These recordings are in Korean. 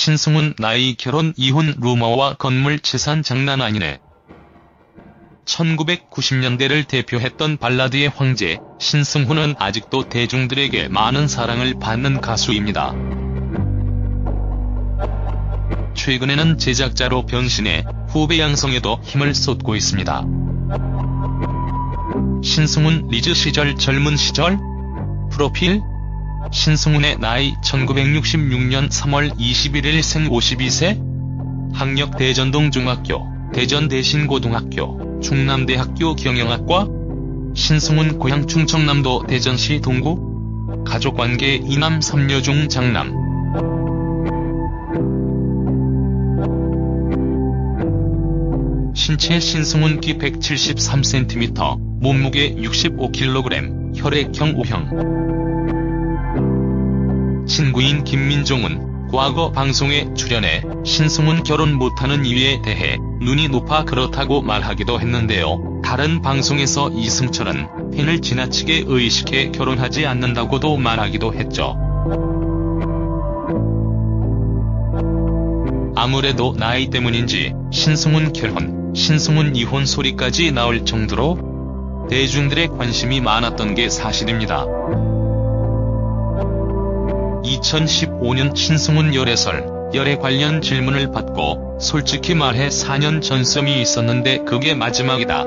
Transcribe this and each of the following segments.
신승훈 나이 결혼 이혼 루머와 건물 재산 장난 아니네. 1990년대를 대표했던 발라드의 황제 신승훈은 아직도 대중들에게 많은 사랑을 받는 가수입니다. 최근에는 제작자로 변신해 후배 양성에도 힘을 쏟고 있습니다. 신승훈 리즈 시절 젊은 시절? 프로필? 신승훈의 나이 1966년 3월 21일 생 52세? 학력 대전동중학교, 대전대신고등학교, 충남대학교 경영학과? 신승훈 고향 충청남도 대전시 동구? 가족관계 이남 3녀 중 장남. 신체 신승훈 키 173cm, 몸무게 65kg, 혈액형 O형. 친구인 김민종은 과거 방송에 출연해 신승훈 결혼 못하는 이유에 대해 눈이 높아 그렇다고 말하기도 했는데요. 다른 방송에서 이승철은 팬을 지나치게 의식해 결혼하지 않는다고도 말하기도 했죠. 아무래도 나이 때문인지 신승훈 결혼, 신승훈 이혼 소리까지 나올 정도로 대중들의 관심이 많았던 게 사실입니다. 2015년 신승훈 열애설, 열애 관련 질문을 받고 솔직히 말해 4년 전썸이 있었는데 그게 마지막이다.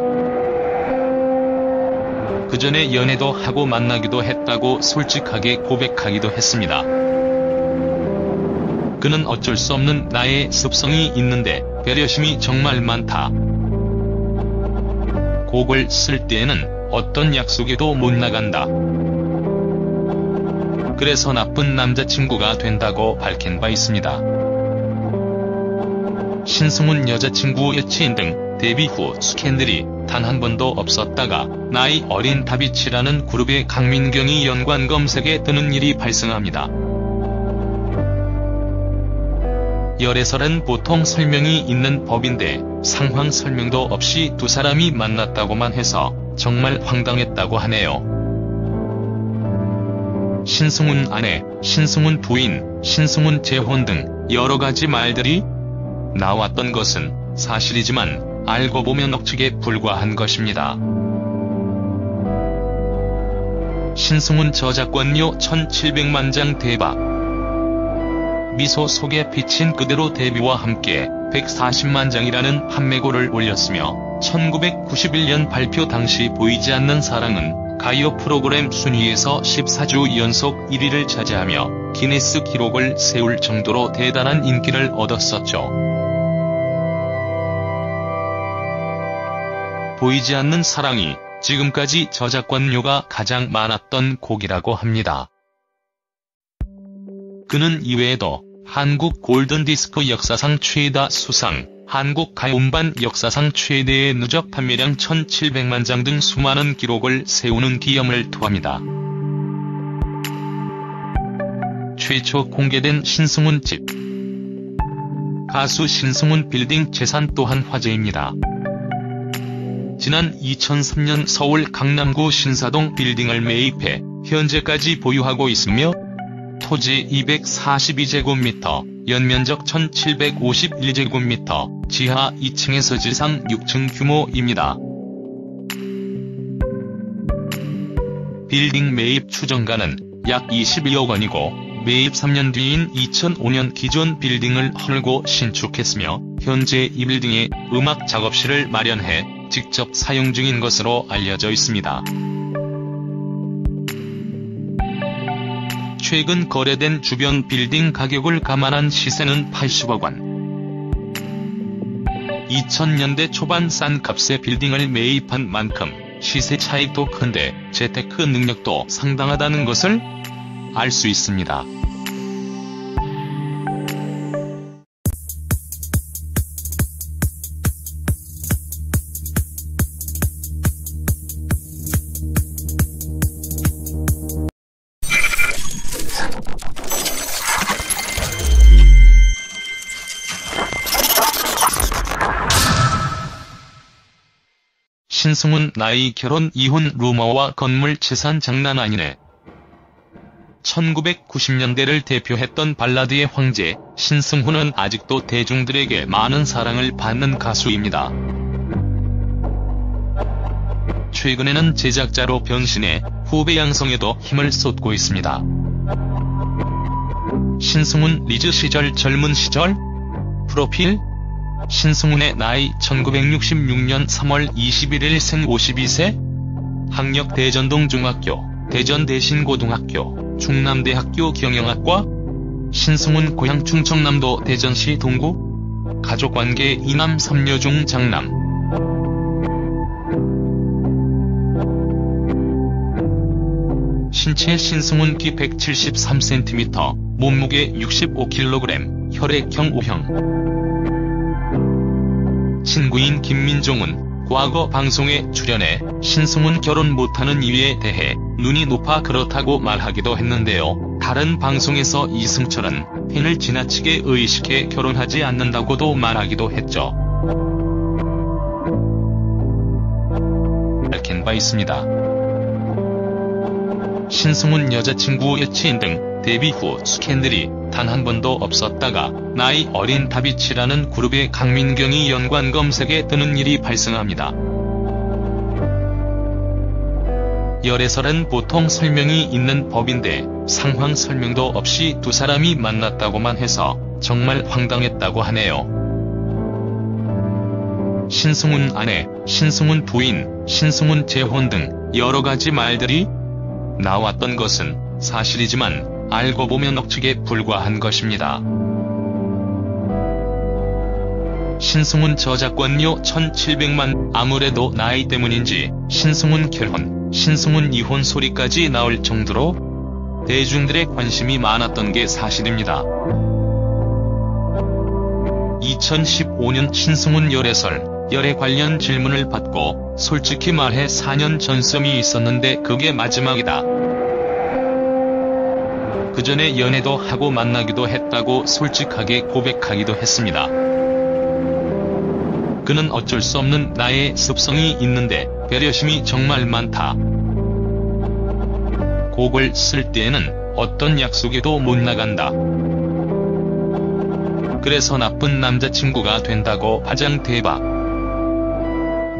그 전에 연애도 하고 만나기도 했다고 솔직하게 고백하기도 했습니다. 그는 어쩔 수 없는 나의 습성이 있는데 배려심이 정말 많다. 곡을 쓸 때에는 어떤 약속에도 못 나간다. 그래서 나쁜 남자친구가 된다고 밝힌 바 있습니다. 신승훈 여자친구 여친 등 데뷔 후 스캔들이 단 한 번도 없었다가 나이 어린 다비치라는 그룹의 강민경이 연관 검색에 뜨는 일이 발생합니다. 열애설은 보통 설명이 있는 법인데 상황 설명도 없이 두 사람이 만났다고만 해서 정말 황당했다고 하네요. 신승훈 아내, 신승훈 부인, 신승훈 재혼 등 여러가지 말들이 나왔던 것은 사실이지만 알고 보면 억측에 불과한 것입니다. 신승훈 저작권료 1700만 장 대박. 미소 속에 비친 그대로 데뷔와 함께 140만 장이라는 판매고를 올렸으며 1991년 발표 당시 보이지 않는 사랑은 가요 프로그램 순위에서 14주 연속 1위를 차지하며 기네스 기록을 세울 정도로 대단한 인기를 얻었었죠. 보이지 않는 사랑이 지금까지 저작권료가 가장 많았던 곡이라고 합니다. 그는 이외에도 한국 골든디스크 역사상 최다 수상, 한국 가요음반 역사상 최대의 누적 판매량 1700만 장 등 수많은 기록을 세우는 기염을 토합니다. 최초 공개된 신승훈 집. 가수 신승훈 빌딩 재산 또한 화제입니다. 지난 2003년 서울 강남구 신사동 빌딩을 매입해 현재까지 보유하고 있으며 토지 242제곱미터, 연면적 1751제곱미터, 지하 2층에서 지상 6층 규모입니다. 빌딩 매입 추정가는 약 22억 원이고 매입 3년 뒤인 2005년 기존 빌딩을 헐고 신축했으며 현재 이 빌딩에 음악 작업실을 마련해 직접 사용 중인 것으로 알려져 있습니다. 최근 거래된 주변 빌딩 가격을 감안한 시세는 80억 원. 2000년대 초반 싼 값의 빌딩을 매입한 만큼 시세 차익도 큰데 재테크 능력도 상당하다는 것을 알 수 있습니다. 신승훈 나이 결혼 이혼 루머와 건물 재산 장난 아니네. 1990년대를 대표했던 발라드의 황제, 신승훈은 아직도 대중들에게 많은 사랑을 받는 가수입니다. 최근에는 제작자로 변신해 후배 양성에도 힘을 쏟고 있습니다. 신승훈 리즈 시절 젊은 시절? 프로필? 신승훈의 나이 1966년 3월 21일 생 52세? 학력 대전동 중학교, 대전대신고등학교, 충남대학교 경영학과? 신승훈 고향 충청남도 대전시 동구? 가족관계 이남 3녀 중 장남. 신체 신승훈 키 173cm, 몸무게 65kg, 혈액형 O형. 친구인 김민종은 과거 방송에 출연해 신승훈 결혼 못하는 이유에 대해 눈이 높아 그렇다고 말하기도 했는데요. 다른 방송에서 이승철은 팬을 지나치게 의식해 결혼하지 않는다고도 말하기도 했죠. 밝힌 바 있습니다. 신승훈 여자친구 여친 등 데뷔 후 스캔들이 단 한 번도 없었다가 나이 어린 다비치라는 그룹의 강민경이 연관 검색에 뜨는 일이 발생합니다. 열애설은 보통 설명이 있는 법인데 상황 설명도 없이 두 사람이 만났다고만 해서 정말 황당했다고 하네요. 신승훈 아내, 신승훈 부인, 신승훈 재혼 등 여러가지 말들이 나왔던 것은 사실이지만 알고 보면 억측에 불과한 것입니다. 신승훈 저작권료 1,700만. 아무래도 나이 때문인지 신승훈 결혼, 신승훈 이혼 소리까지 나올 정도로 대중들의 관심이 많았던 게 사실입니다. 2015년 신승훈 열애설, 열애 관련 질문을 받고 솔직히 말해 4년 전썸이 있었는데 그게 마지막이다. 그 전에 연애도 하고 만나기도 했다고 솔직하게 고백하기도 했습니다. 그는 어쩔 수 없는 나의 습성이 있는데 배려심이 정말 많다. 곡을 쓸 때에는 어떤 약속에도 못 나간다. 그래서 나쁜 남자친구가 된다고 화장 대박.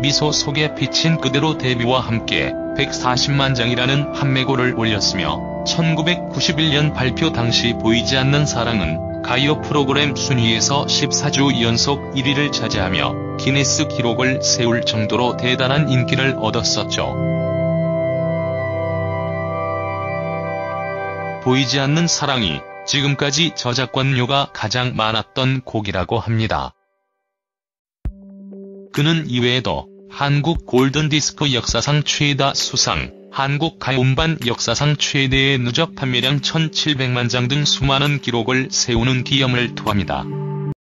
미소 속에 비친 그대로 데뷔와 함께 140만 장이라는 판매고를 올렸으며 1991년 발표 당시 보이지 않는 사랑은 가요 프로그램 순위에서 14주 연속 1위를 차지하며 기네스 기록을 세울 정도로 대단한 인기를 얻었었죠. 보이지 않는 사랑이 지금까지 저작권료가 가장 많았던 곡이라고 합니다. 그는 이외에도 한국 골든디스크 역사상 최다 수상, 한국 가요음반 역사상 최대의 누적 판매량 1,700만 장 등 수많은 기록을 세우는 기염을 토합니다.